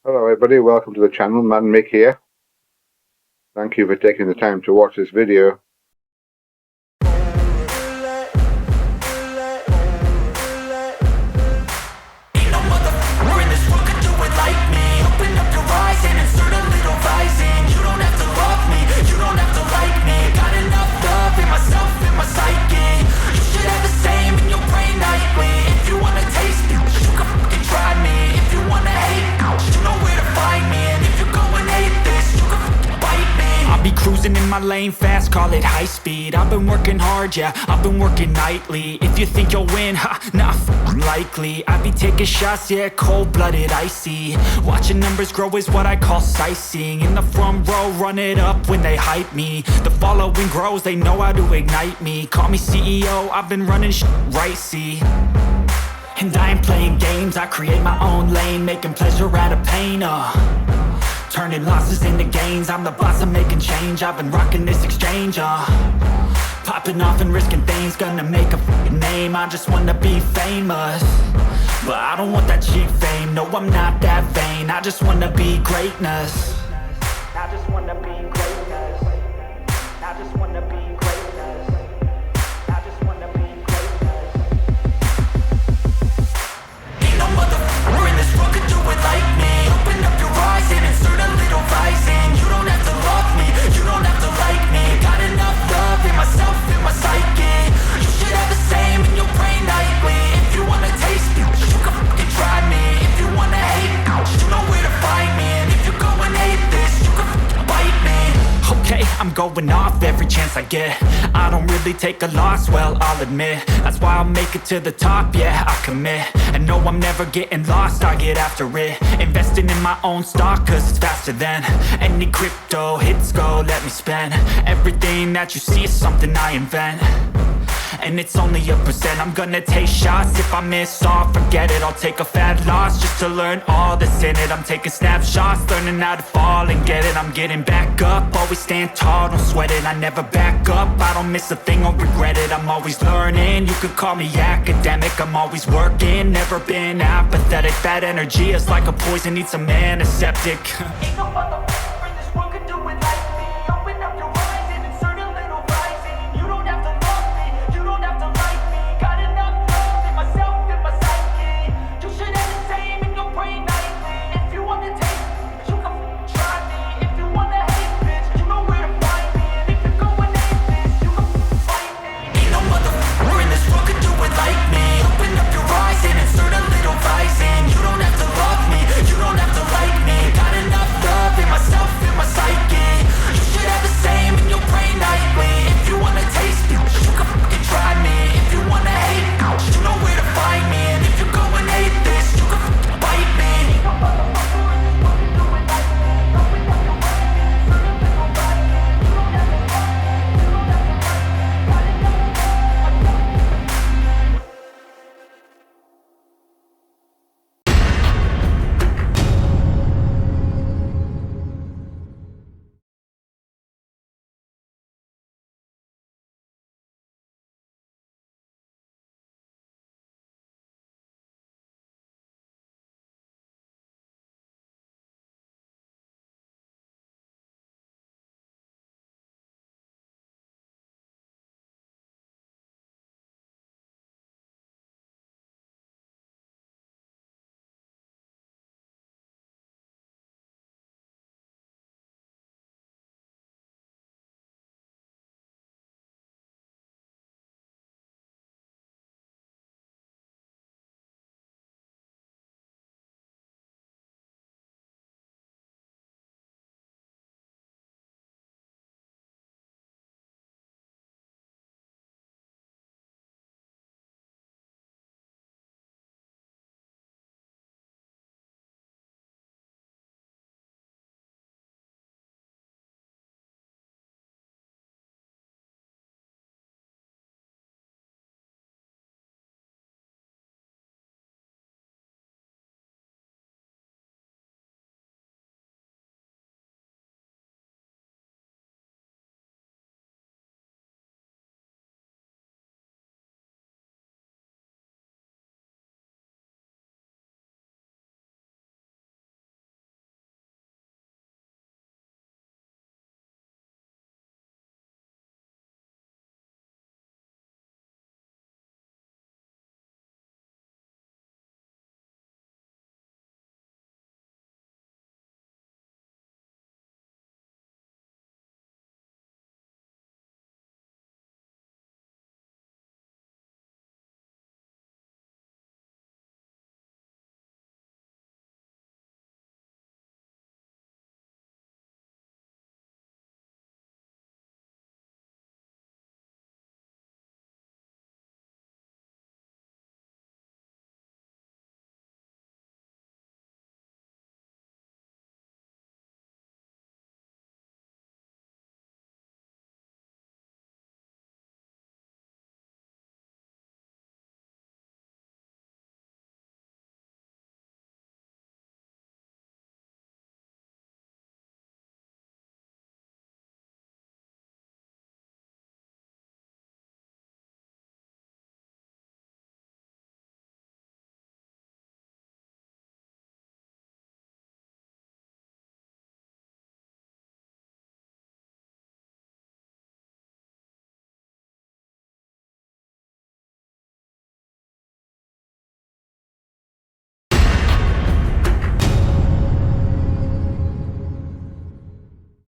Hello everybody, welcome to the channel, Man Mick here. Thank you for taking the time to watch this video. Cruising in my lane fast, call it high speed. I've been working hard, yeah, I've been working nightly. If you think you'll win, ha, not likely. I be taking shots, yeah, cold-blooded, icy. Watching numbers grow is what I call sightseeing. In the front row, run it up when they hype me. The following grows, they know how to ignite me. Call me CEO, I've been running right, see. And I ain't playing games, I create my own lane, making pleasure out of pain, turning losses into gains. I'm the boss, I'm making change. I've been rocking this exchange, popping off and risking things. Gonna make a name, I just wanna be famous. But I don't want that cheap fame, no I'm not that vain. I just wanna be greatness. I just wanna be greatness. I just wanna be greatness. I just wanna be greatness. Ain't no motherfucker in this world could do it like me. Open up your eyes and insert a little rising. You don't have to love me, you don't have to like me. Got enough love in myself, in my psyche. You should have the same in your brain nightly. If you wanna taste me, you can fucking try me. If you wanna hate, you know where to find me. And if you go and hate this, you can fucking bite me. Okay, I'm going off every chance I get. I don't really take a loss, well, I'll admit. That's why I'll make it to the top, yeah, I commit. And no, I'm never getting lost, I get after it. Investing in my own stock, cause it's faster than any crypto hits go, let me spend. Everything that you see is something I invent. And it's only a percent. I'm gonna take shots. If I miss all, forget it. I'll take a fat loss just to learn all that's in it. I'm taking snapshots, learning how to fall and get it. I'm getting back up, always stand tall, don't sweat it. I never back up, I don't miss a thing or regret it. I'm always learning, you could call me academic. I'm always working, never been apathetic. That energy is like a poison, needs some antiseptic.